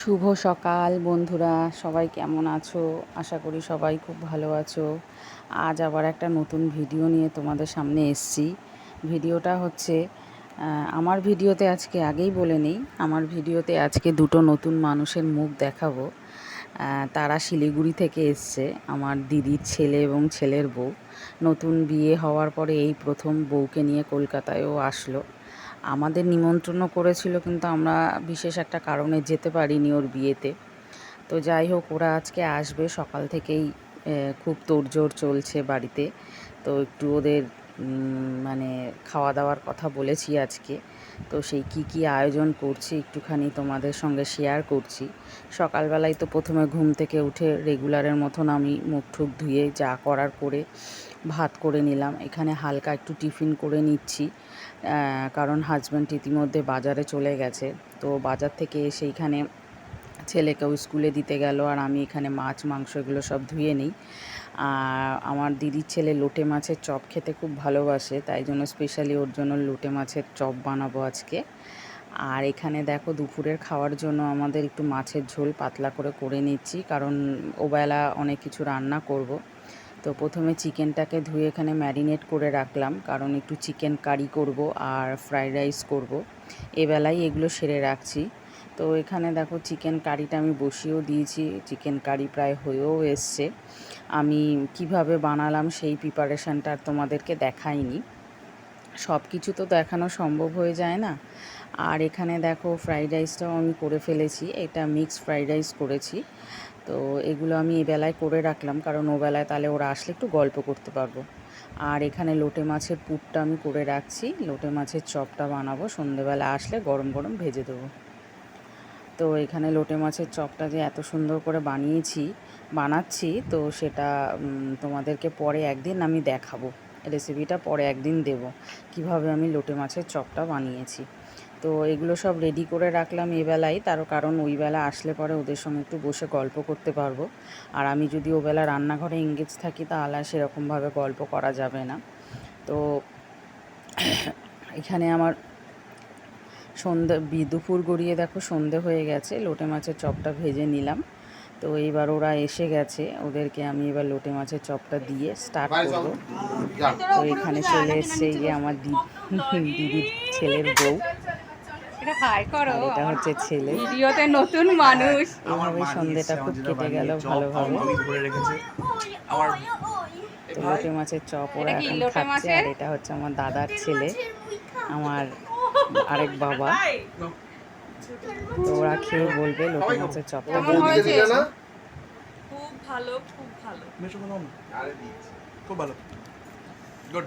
শুভ সকাল বন্ধুরা, সবাই কেমন আছো? আশা করি সবাই খুব ভালো আছো। আজ আবার একটা নতুন ভিডিও নিয়ে তোমাদের সামনে এসেছি। ভিডিওটা হচ্ছে আমার ভিডিওতে আজকে আগেই বলে নিই, আমার ভিডিওতে আজকে দুটো নতুন মানুষের মুখ দেখাবো। তারা শিলিগুড়ি থেকে এসছে, আমার দিদির ছেলে এবং ছেলের বউ। নতুন বিয়ে হওয়ার পরে এই প্রথম বউকে নিয়ে কলকাতায়ও আসলো। আমাদের নিমন্ত্রণও করেছিল, কিন্তু আমরা বিশেষ একটা কারণে যেতে পারিনি ওর বিয়েতে। তো যাই হোক, ওরা আজকে আসবে। সকাল থেকেই খুব তোড়জোড় চলছে বাড়িতে। তো একটু ওদের মানে খাওয়া দাওয়ার কথা বলেছি আজকে। তো সেই কি আয়োজন করছি একটুখানি তোমাদের সঙ্গে শেয়ার করছি। সকালবেলায় তো প্রথমে ঘুম থেকে উঠে রেগুলারের মতন আমি মুখ ঠুক ধুয়ে যা করার করে ভাত করে নিলাম। এখানে হালকা একটু টিফিন করে নিচ্ছি, কারণ হাজব্যান্ড ইতিমধ্যে বাজারে চলে গেছে। তো বাজার থেকে এসে এইখানে ছেলেকেও স্কুলে দিতে গেল, আর আমি এখানে মাছ মাংস এগুলো সব ধুয়ে নিই। আর আমার দিদির ছেলে লোটে মাছের চপ খেতে খুব ভালোবাসে, তাই জন্য স্পেশালি ওর জন্য লোটে মাছের চপ বানাবো আজকে। আর এখানে দেখো, দুপুরের খাওয়ার জন্য আমাদের একটু মাছের ঝোল পাতলা করে নিচ্ছি, কারণ ওবেলা অনেক কিছু রান্না করব। তো প্রথমে চিকেনটাকে ধুয়ে এখানে ম্যারিনেট করে রাখলাম, কারণ একটু চিকেন কারি করব আর ফ্রাইড রাইস করব। এবেলায় এগুলো সেরে রাখছি। তো এখানে দেখো, চিকেন কারিটা আমি বসিয়েও দিয়েছি, চিকেন কারি প্রায় হয়েও এসছে। আমি কিভাবে বানালাম সেই প্রিপারেশানটা আর তোমাদেরকে দেখাইনি, সব কিছু তো দেখানো সম্ভব হয়ে যায় না। আর এখানে দেখো, ফ্রাইড রাইসটাও আমি করে ফেলেছি, এটা মিক্সড ফ্রাইড রাইস করেছি। তো এগুলো আমি এবেলায় করে রাখলাম, কারণ ওবেলায় তাহলে ওরা আসলে একটু গল্প করতে পারবো। আর এখানে লোটে মাছের পুরটা আমি করে রাখছি, লোটে মাছের চপটা বানাবো, সন্ধেবেলা আসলে গরম গরম ভেজে দেবো। তো এখানে লোটে মাছের চপটা যে এত সুন্দর করে বানাচ্ছি, তো সেটা তোমাদেরকে পরে একদিন আমি দেখাবো। রেসিপিটা পরে একদিন দেব, কিভাবে আমি লোটে মাছের চপটা বানিয়েছি। তো এগুলো সব রেডি করে রাখলাম এবেলায়, তার কারণ ওই বেলা আসলে পরে ওদের সঙ্গে একটু বসে গল্প করতে পারবো। আর আমি যদি ওবেলা রান্নাঘরে এঙ্গেজ থাকি, তাহলে সেরকমভাবে গল্প করা যাবে না। তো এখানে আমার দুপুর গড়িয়ে দেখো সন্ধে হয়ে গেছে, লোটে মাছের চপটা ভেজে নিলাম। তো এইবার ওরা এসে গেছে, ওদেরকে আমি এবার লোটে মাছের চপটা দিয়ে স্টার্ট করব। তো এখানে চলে এসছে এই যে আমার দিদির ছেলের বউ, আর এটা হচ্ছে ছেলে। ভিডিওতে নতুন মানুষ। এইভাবে সন্ধেটা খুব কেটে গেল ভালোভাবে। তো লোটে মাছের চপ ওরা এখন খাচ্ছে, আর এটা হচ্ছে আমার দাদার ছেলে, আমার আরেক বাবা। তো ওরা খেয়ে বলবে লোটে মাছের চপটা কেমন হয়েছে। খুব ভালো, খুব ভালো, খুব ভালো, গুড।